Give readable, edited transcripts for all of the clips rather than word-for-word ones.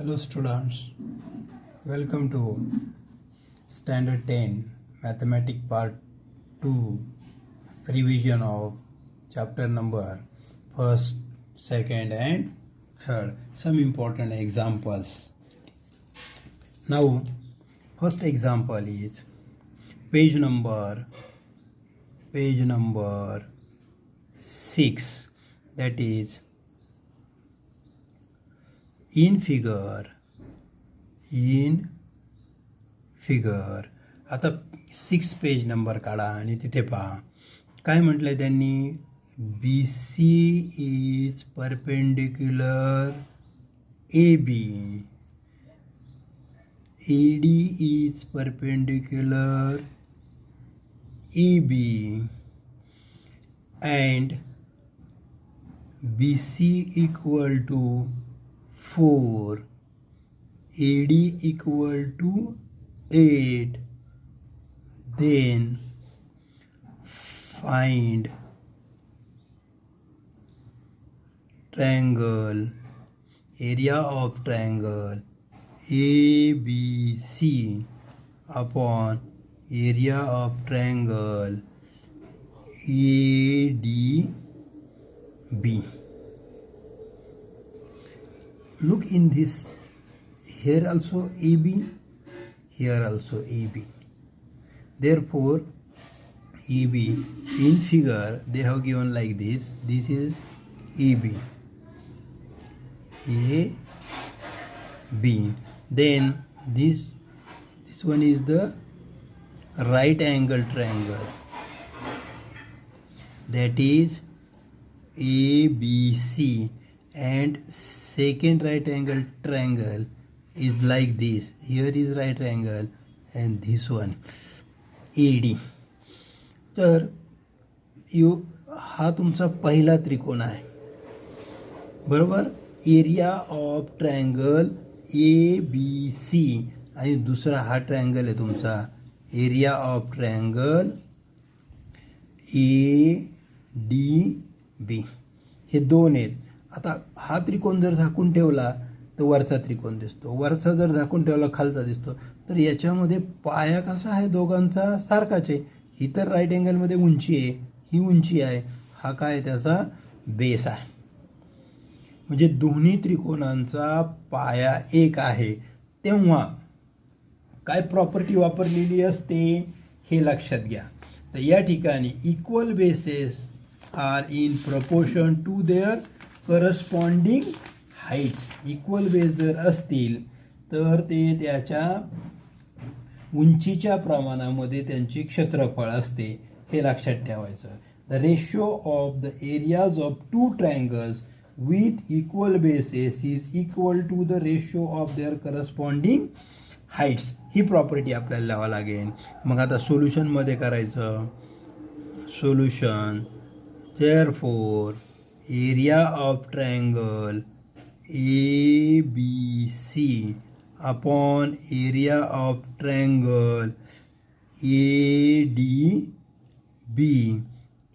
Hello students, welcome to Standard 10 Mathematics Part 2 revision of chapter number 1st, 2nd and 3rd. Some important examples. Now, first example is page number 6, that is in figure आता 6 page number काढा आणि तिथे पहा काय म्हटलंय त्यांनी. B C is perpendicular A B, A D is perpendicular A B and BC equal to 4, AD equal to 8, then find triangle, area of triangle ABC upon area of triangle ADB. Look in this, here also AB, here also AB. Therefore, AB in figure they have given like this. This is AB, AB. Then this one is the right angle triangle, that is ABC, and second right angle triangle is like this. Here is right angle and this one AD. तर हा तुमचा पहिला त्रिकोण आहे बरोबर. Area of triangle ABC आणि दुसरा हा ट्रायंगल आहे तुमचा एरिया ऑफ ट्रायंगल ADB. हे दोन आहेत. आता हा त्रिकोण जर झाकून ठेवला तर वरचा त्रिकोण दिसतो, वरचा जर झाकून ठेवला खालचा दिसतो. तर याच्यामध्ये पाया कसा आहे दोघांचा सारखाच आहे. ही तर राईट अँगलमध्ये उंची आहे, ही उंची आहे, हा काय त्याचा बेस आहे. म्हणजे दोन्ही त्रिकोणांचा पाया एक आहे. तेव्हा काय प्रॉपर्टी वापरलेली असते हे लक्षात घ्या. तर या ठिकाणी equal bases are in proportion to their corresponding heights. Equal base जर असतील तर ते त्याच्या उंचीच्या प्रमाणामध्ये त्यांची क्षेत्रफळ असते, हे लक्षात ठेवायचं. The ratio of the areas of two triangles with equal bases is equal to the ratio of their corresponding heights. ही प्रॉपर्टी आपल्याला लावावं लागेल. मग आता सोल्युशनमध्ये करायचं. Solution, therefore area of triangle ABC upon area of triangle ADB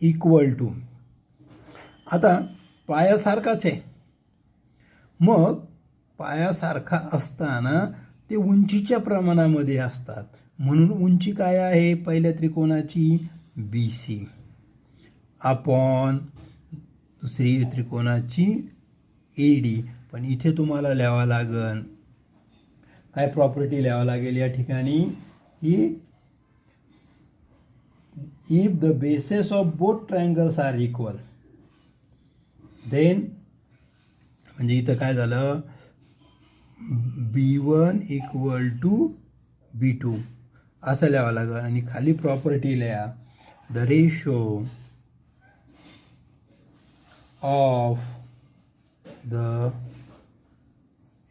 equal to, आता पायासारखाच आहे. मग पायासारखा असताना ते उंचीच्या प्रमाणामध्ये असतात, म्हणून उंची काय आहे पहिल्या त्रिकोणाची BC अपॉन दुसरी त्रिकोणाची AD. पण इथे तुम्हाला लिहावं लागेल काय प्रॉपर्टी लिहावं लागेल या ठिकाणी की if the bases of both triangles are equal, then म्हणजे इथं काय झालं B1 इक्वल टू B2 असं लिहावं लागेल. आणि खाली प्रॉपर्टी लिहा the ratio of the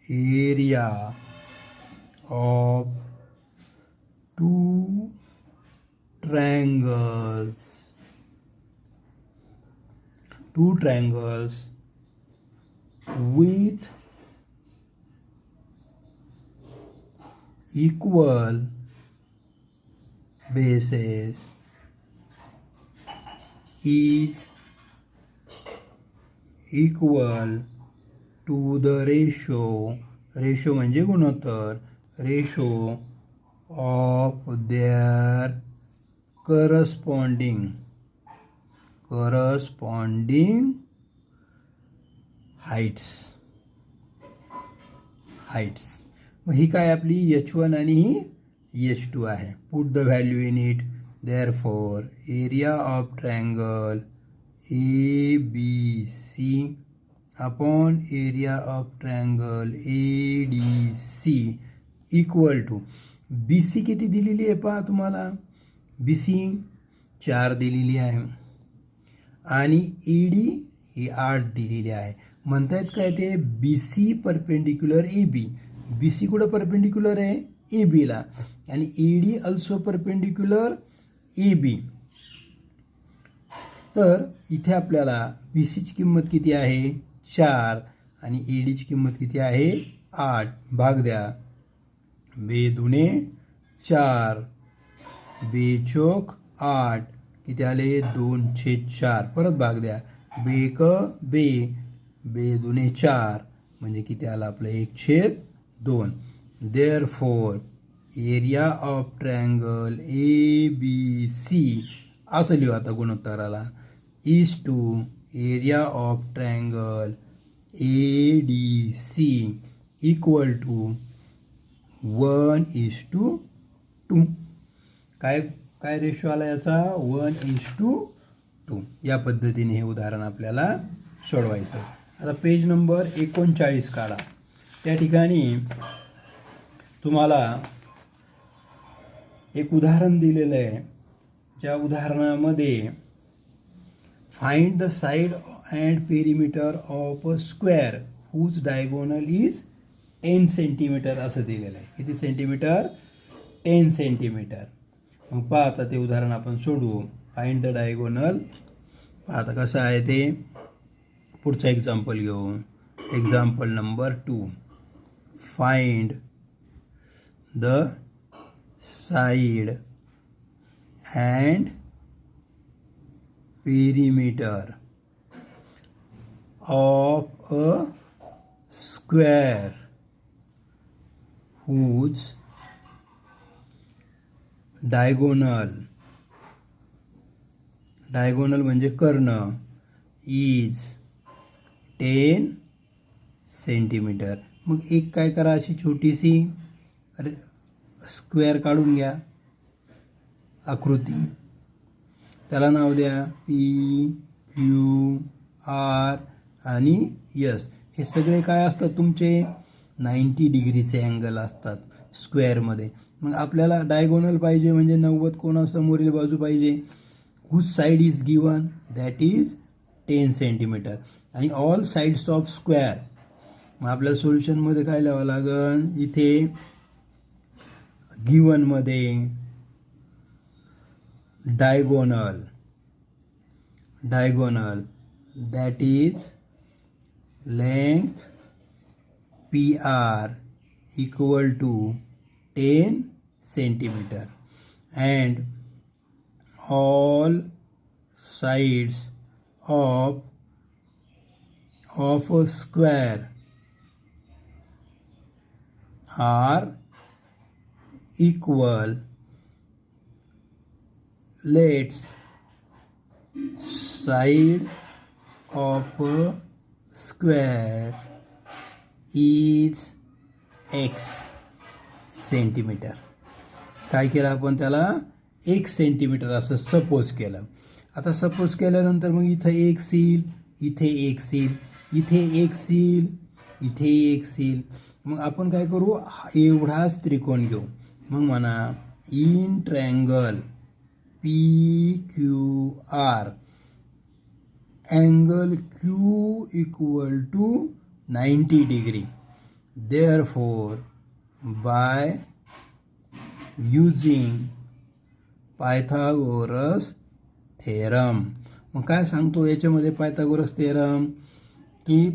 area of two triangles with equal bases is equal to the ratio ratio म्हणजे गुणोत्तर. Ratio of their corresponding heights. मग ही काय आपली H1 आणि ही H2 आहे. Put the value in it. Therefore area of triangle ABC upon area of triangle ADC equal to BC किती दिलेली आहे पहा तुम्हाला. BC 4 दिलेली आहे आणि ED ही 8 दिलेली आहे. म्हणतायत काय ते BC परपेंडिक्युलर AB. BC कुठं परपेंडिक्युलर आहे AB ला आणि ED अल्सो परपेंडिक्युलर AB. तर इथे आपल्याला BCची किंमत किती आहे 4 आणि EDची किंमत किती आहे 8. भाग द्या. 2 दुणे 4 2 चौक 8 किती आले 2/4. परत भाग द्या. 2 दुणे 4 म्हणजे किती आलं आपलं 1/2. Therefore area of triangle ABC असं लिहू आता गुणोत्तराला is to area of triangle ADC equal to 1:2. काय रेशो आला याचा 1:2. या पद्धतीने हे उदाहरण आपल्याला सोडवायचं. आता पेज नंबर 39 काढा. त्या ठिकाणी तुम्हाला एक उदाहरण दिलेलं आहे. ज्या उदाहरणामध्ये find the side and perimeter of a square whose diagonal is 10 centimetre असं दिलेलं आहे. किती सेंटीमीटर 10 सेंटीमीटर. मग पाहता ते उदाहरण आपण सोडवू. Find the diagonal. पाहता कसं आहे ते. पुढचा एक्झाम्पल घेऊ. Example number 2. Find the side and perimeter of a square whose diagonal म्हणजे कर्ण इज 10 सेंटीमीटर. मग एक काय करा अशी छोटीशी स्क्वेअर काढून घ्या आकृती. त्याला नाव द्या PQR आणि S. हे सगळे काय असतात तुमचे 90 डिग्रीचे अँगल असतात स्क्वेअरमध्ये. मग आपल्याला डायगोनल पाहिजे म्हणजे 90 कोणासमोरील बाजू पाहिजे. Whose side is given that is 10 centimeter आणि ऑल साईड्स ऑफ स्क्वेअर. मग आपल्या सोल्युशनमध्ये काय लिहावं लागेल. इथे गिवनमध्ये diagonal that is length PR equal to 10 centimeter and all sides of a square are equal. Let's side of a square is X centimetre. काय केलं आपण त्याला 1 सेंटीमीटर असं सपोज केलं. आता सपोज केल्यानंतर मग इथं 1 सील, इथे 1 सील, इथे 1 सील, इथे 1 सील. मग आपण काय करू एवढाच त्रिकोण घेऊ. मग म्हणा in triangle PQR angle Q equal to 90 degree. Therefore, by using Pythagoras theorem. मग काय सांगतो याच्यामध्ये पायथागोरस थेरम की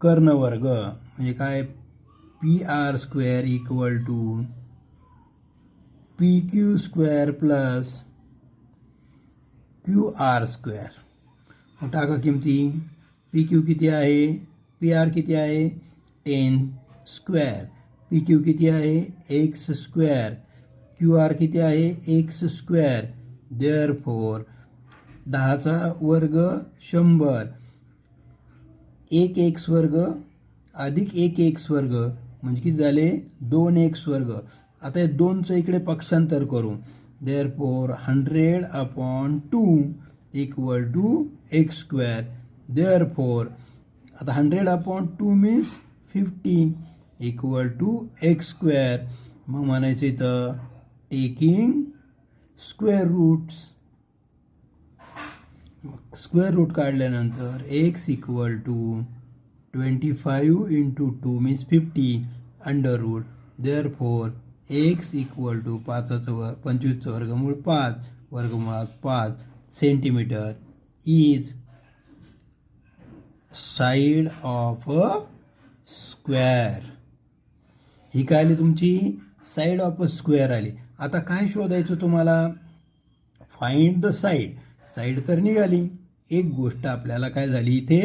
कर्णवर्ग म्हणजे काय PR square equal to PQ square plus QR square. मग टाका किमती. PQ किती आहे PR किती आहे 10 स्क्वेअर. पी क्यू किती आहे एक्स स्क्वेअर. क्यू आर किती आहे एक्स स्क्वेअर. देअरफॉर 10चा वर्ग 100. एक एक्स वर्ग अधिक एक एक्स वर्ग म्हणजे किती झाले 2x वर्ग. आता हे 2चं इकडे पक्षांतर करू. Therefore 100/2 equal to X square. Therefore आता 100/2 means 50 equal to X square. मग म्हणायचं इथं taking square roots. Square root काढल्यानंतर X equal to 25 × 2 means 50 under root. Therefore X equal to 25चं वर्गमूळ 5 वर्गमुळात 5 centimeter is side of a square. ही काय आली तुमची साईड ऑफ अ स्क्वेअर आली. आता काय शोधायचं तुम्हाला फाइंड द साईड. साईड तर निघाली. एक गोष्ट आपल्याला काय झाली इथे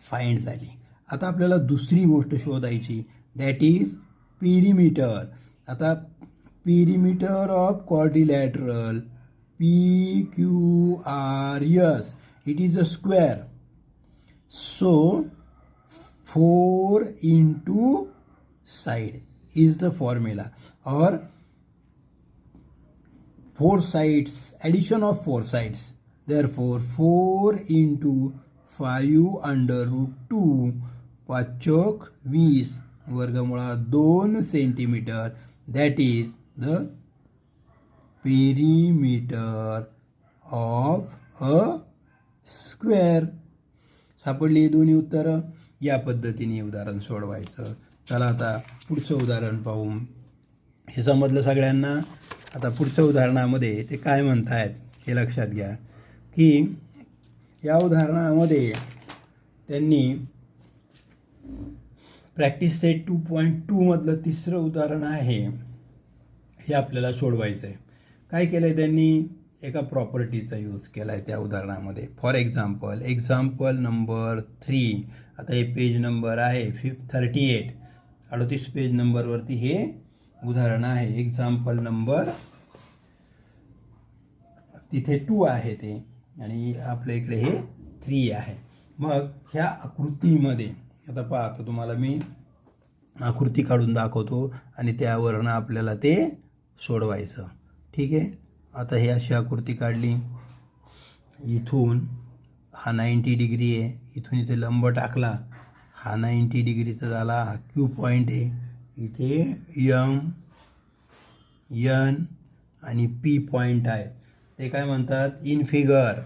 फाइंड झाली. आता आपल्याला दुसरी गोष्ट शोधायची दॅट इज पेरिमीटर. आता perimeter of quadrilateral P Q R S it is a square. So 4 into side is the formula, or 4 sides, addition of 4 sides. Therefore 4 into 5 under root 2 पाचोक 20 वर्गमुळात 2 centimetre. That is the perimeter of a square. सापडली दोन्ही उत्तरं. या पद्धतीने उदाहरण सोडवायचं. चला आता पुढचं उदाहरण पाहू. हे समजलं सगळ्यांना. आता पुढच्या उदाहरणामध्ये ते काय म्हणत आहेत हे लक्षात घ्या की या उदाहरणामध्ये त्यांनी प्रॅक्टिस सेट 2.2 मधलं तिसरं उदाहरण आहे हे आपल्याला सोडवायचं आहे. काय केलं आहे त्यांनी एका प्रॉपर्टीचा यूज केला आहे त्या उदाहरणामध्ये. For example number 3. आता हे पेज नंबर आहे 38. 38 पेज नंबरवरती हे उदाहरण आहे. एक्झाम्पल नंबर तिथे 2 आहे ते आणि आपल्या इकडे हे 3 आहे. मग ह्या आकृतीमध्ये आता पाहतो तुम्हाला मी आकृती काढून दाखवतो आणि त्यावरून आपल्याला ते सोडवायचं. ठीक आहे. आता ही अशी आकृती काढली. इथून हा 90 डिग्री आहे. इथून इथे लंब टाकला. हा 90 डिग्रीचा झाला. हा क्यू पॉईंट आहे. इथे एम एन आणि पी पॉईंट आहे. ते काय म्हणतात in figure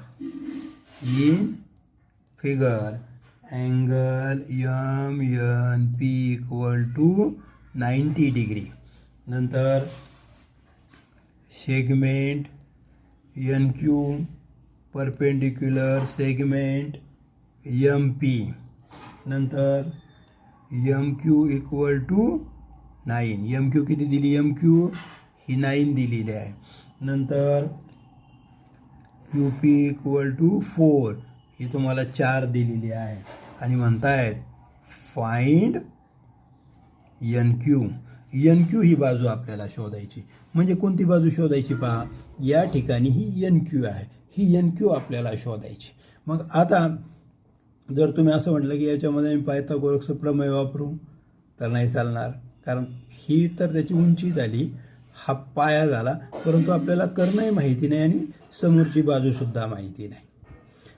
angle M N P equal to 90 degree. नंतर segment N Q perpendicular segment M P. नंतर M Q equal to 9. M Q किती दिली एम क्यू ही 9 दिलेली आहे. नंतर क्यू पी इक्वल टू 4 ही तुम्हाला 4 दिलेली आहे. आणि म्हणतायत फाइंड एन क्यू ही बाजू आपल्याला शोधायची. म्हणजे कोणती बाजू शोधायची पहा. या ठिकाणी ही एन क्यू आहे. ही एन क्यू आपल्याला शोधायची. मग आता जर तुम्ही असं म्हटलं की याच्यामध्ये मी पायथागोरसचं प्रमेय वापरू तर नाही चालणार. कारण ही तर त्याची उंची झाली. हा पाया झाला. परंतु आपल्याला कर्णही माहिती नाही आणि समोरची बाजूसुद्धा माहिती नाही.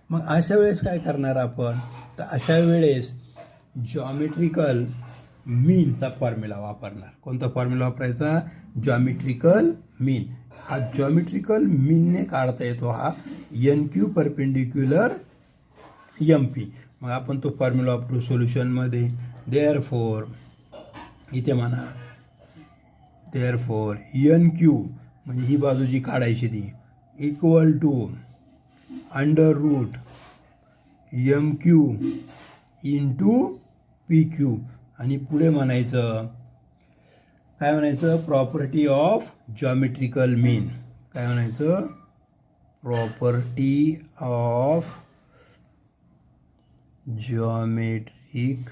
मग अशा वेळेस काय करणार आपण. तर अशा वेळेस जॉमेट्रिकल मीनचा फॉर्म्युला वापरणार. कोणता फॉर्म्युला वापरायचा जॉमेट्रिकल मीन. हा जॉमेट्रिकल मीनने काढता येतो हा N Q perpendicular M P. मग आपण तो फॉर्म्युला वापरू सोल्युशनमध्ये. देअरफॉर इथे म्हणा देअरफॉर एन क्यू म्हणजे ही बाजू जी काढायची ती equal to under root M Q into P Q. आणि पुढे म्हणायचं काय म्हणायचं प्रॉपर्टी ऑफ जॉमेट्रिकल मीन. काय म्हणायचं प्रॉपर्टी ऑफ जॉमेट्रिक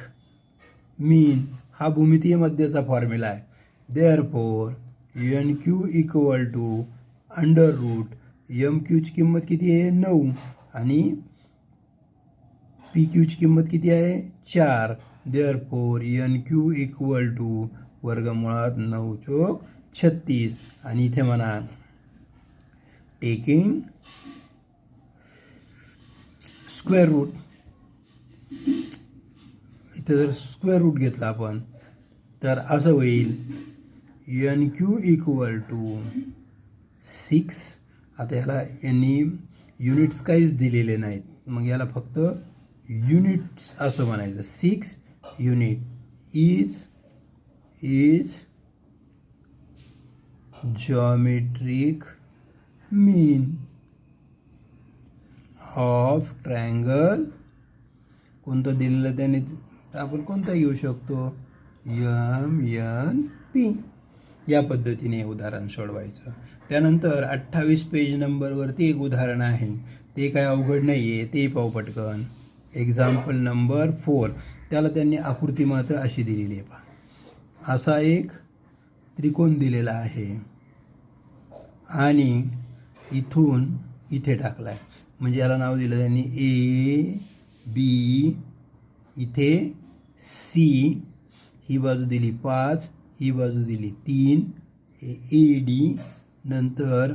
मीन. हा भूमितीय मध्याचा फॉर्म्युला आहे. Therefore N Q equal to under root M क्यूची किंमत किती आहे 9 आणि पी क्यूची किंमत किती आहे 4. Therefore N Q equal to वर्गमुळात 9 चोक 36 आणि इथे म्हणा टेकिंग स्क्वेअर रूट. इथे जर स्क्वेअर रूट घेतला आपण तर असं होईल एन क्यू इक्वल टू 6. आता ह्याला यांनी युनिट्स काहीच दिलेले नाहीत, मग याला फक्त युनिट्स असं म्हणायचं. 6 unit is geometric mean of triangle. कोणतं दिलेलं त्याने आपण कोणता घेऊ शकतो एम एन पी. या पद्धतीने उदाहरण सोडवायचं. त्यानंतर 28 पेज नंबरवरती एक उदाहरण आहे, ते काय अवघड नाही आहे, ते पाहू पटकन. Example number 4. त्याला त्यांनी आकृती मात्र अशी दिलेली आहे. पहा, असा एक त्रिकोण दिलेला आहे आणि इथून इथे टाकला आहे, म्हणजे याला नाव दिलं त्यांनी ए बी. इथे सी, ही बाजू दिली 5, ही बाजू दिली 3, हे ए डी, नंतर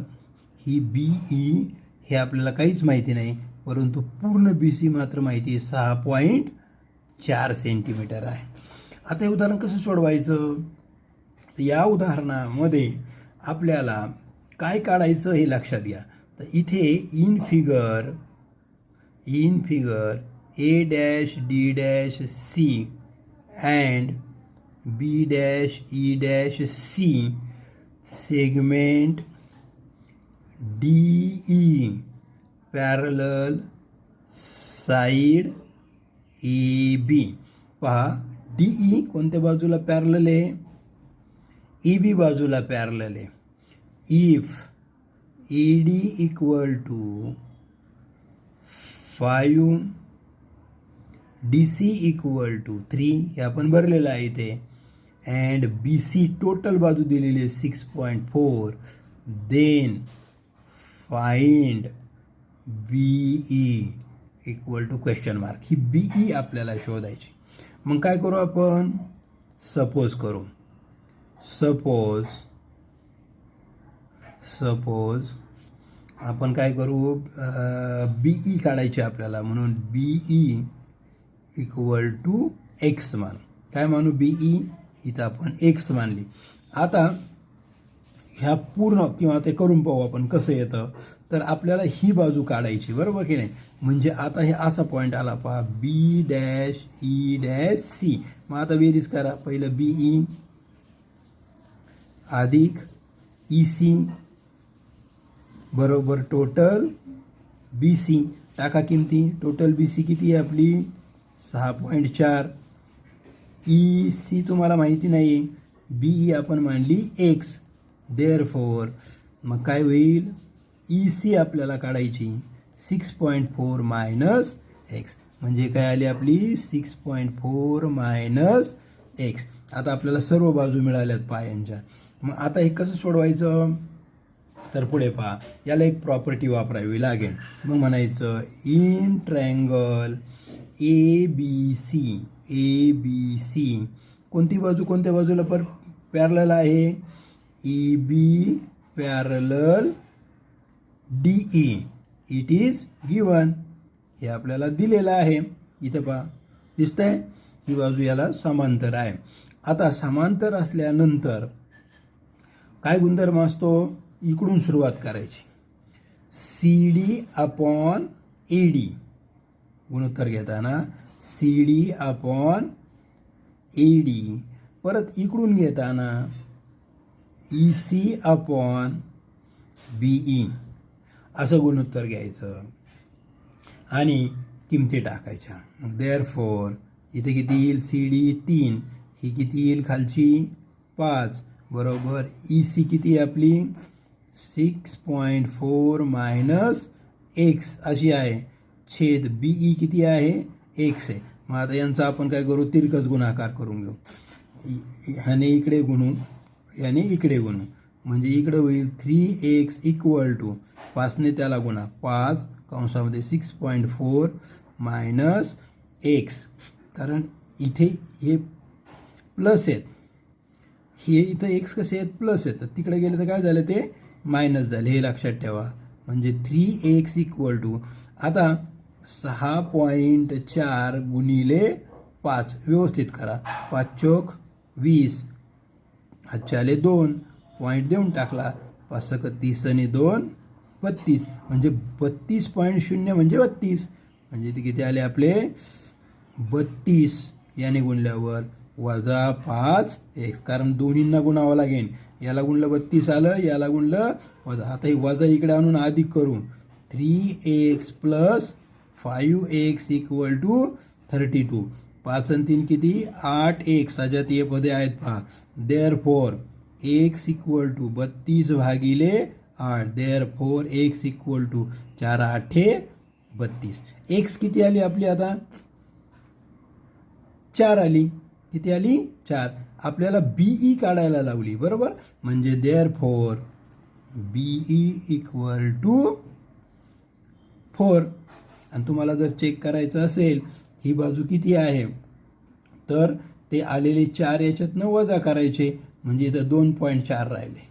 ही बी ई. हे आपल्याला काहीच माहिती नाही, परंतु पूर्ण बी सी मात्र माहिती आहे 6.4 सेंटीमीटर आहे. आता हे उदाहरण कसं सोडवायचं. तर या उदाहरणामध्ये आपल्याला काय काढायचं हे लक्षात घ्या. तर इथे in figure A dash D dash C and B dash E dash C segment D E parallel side A B. पहा, डी ई कोणत्या बाजूला पॅरलल आहे, ए बी बाजूला पॅरलल आहे. If A D equal to 5 D C equal to 3, हे आपण भरलेलं आहे इथे. अँड बी सी टोटल बाजू दिलेली आहे 6.4. Then find B E equal to question mark. ही बी ई आपल्याला शोधायची. मग काय करू आपण, सपोज करू. सपोज आपण काय करू, बी ई काढायची आपल्याला, म्हणून B E equal to X मानू. काय मानू, बी ई इथं आपण एक्स मानली. आता ह्या पूर्ण किंवा ते करून पाहू आपण कसं येतं. तर आपल्याला ही बाजू काढायची, बरोबर की नाही. म्हणजे आता हे असा पॉईंट आला, पहा बी डॅश ई डॅश सी. मग आता बेरीज करा. पहिलं बी ई अधिक ई सी बरोबर टोटल बी सी. टाका किमती. टोटल बी सी किती आहे आपली 6.4. ई सी तुम्हाला माहिती नाही, बी ई आपण मांडली एक्स. देअरफॉर मग काय होईल, ई सी आपल्याला काढायची 6.4 मायनस एक्स. म्हणजे काय आली आपली 6.4 मायनस एक्स. आता आपल्याला सर्व बाजू मिळाल्यात पायांच्या. मग आता हे कसं सोडवायचं, तर पुढे पहा, याला एक प्रॉपर्टी वापरावी लागेल. मग म्हणायचं in triangle A B C कोणती बाजू कोणत्या बाजूला पॅरलल आहे, E B parallel D E. It is given. हे आपल्याला दिलेलं आहे. इथं पहा दिसतंय, ही बाजू याला समांतर आहे. आता समांतर असल्यानंतर काय गुणधर्म असतो, इकडून सुरुवात करायची. C D upon A D गुणोत्तर घेताना C D upon A D. परत इकडून घेताना E C upon B E असं गुणोत्तर घ्यायचं आणि किमती टाकायच्या. मग देअरफॉर इथे किती येईल, सी डी 3, ही किती येईल खालची 5, बरोबर ई सी किती आहे आपली 6.4 मायनस एक्स अशी आहे. छेद बी ई किती आहे एक्स आहे. मग आता यांचा आपण काय करू, तिरकस गुणाकार करून घेऊ. ह्याने इकडे गुणू, याने इकडे गुणू, म्हणजे इकडे होईल 3x इक्वल टू 5ने त्याला गुणा 5 कंसामध्ये 6.4 मायनस एक्स, कारण इथे हे प्लस आहेत, हे इथं एक्स कसे आहेत प्लस आहेत, तर तिकडे गेले तर काय झालं ते मायनस झाले, हे लक्षात ठेवा. म्हणजे 3x इक्वल टू आता 6.4 गुणिले 5 व्यवस्थित करा, 5 चोक 20, हातचे आले 2 पॉईंट देऊन टाकला, 5 सक 30 आणि 2 32, म्हणजे 32.0 म्हणजे 32, म्हणजे ते किती आले आपले 32, याने गुणल्यावर वजा 5x, कारण दोन्हींना गुणावं लागेल, याला गुणलं 32 आलं, याला गुणलं वजा, आता हे वजा इकडे आणून अधिक करू, 3x plus 5x equal to 32, 5 आणि 3 किती 8x, अजात ये पदे आहेत पहा, देअरफॉर x इक्वल टू 32 भागिले 8, therefore x equal to 4 8 32, x किती आली आपली आता 4 आली, किती आली 4, आपल्याला बीई काढायला लावली बरोबर, म्हणजे देअरफॉर बीई इक्वल टू 4, आणि तुम्हाला जर चेक करायचं असेल ही बाजू किती आहे, तर ते आलेले 4 याच्यातनं वजा करायचे, म्हणजे इथं 2.4 राहिले,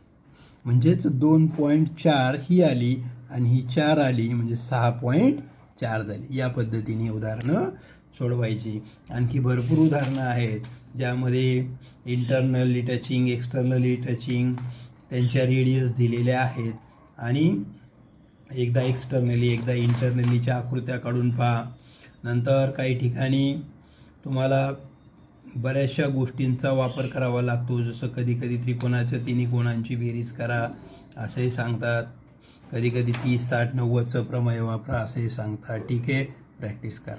म्हणजेच 2.4 ही आली आणि ही 4 आली, म्हणजे 6.4 झाली. या पद्धतीने उदाहरणं सोडवायची. आणखी भरपूर उदाहरणं आहेत ज्यामध्ये इंटरनली टचिंग, एक्सटर्नली टचिंग, त्यांच्या रेडियस दिलेल्या आहेत, आणि एकदा एक्सटर्नली एकदा इंटरनलीच्या आकृत्या काढून पहा. नंतर काही ठिकाणी तुम्हाला बऱ्याचशा गोष्टींचा वापर करावा लागतो, जसं कधी कधी त्रिकोणाच्या तिन्ही कोणांची बेरीज करा असंही सांगतात, कधी कधी 30 60 90चं प्रमेय वापरा असंही सांगतात. ठीक आहे, प्रॅक्टिस करा.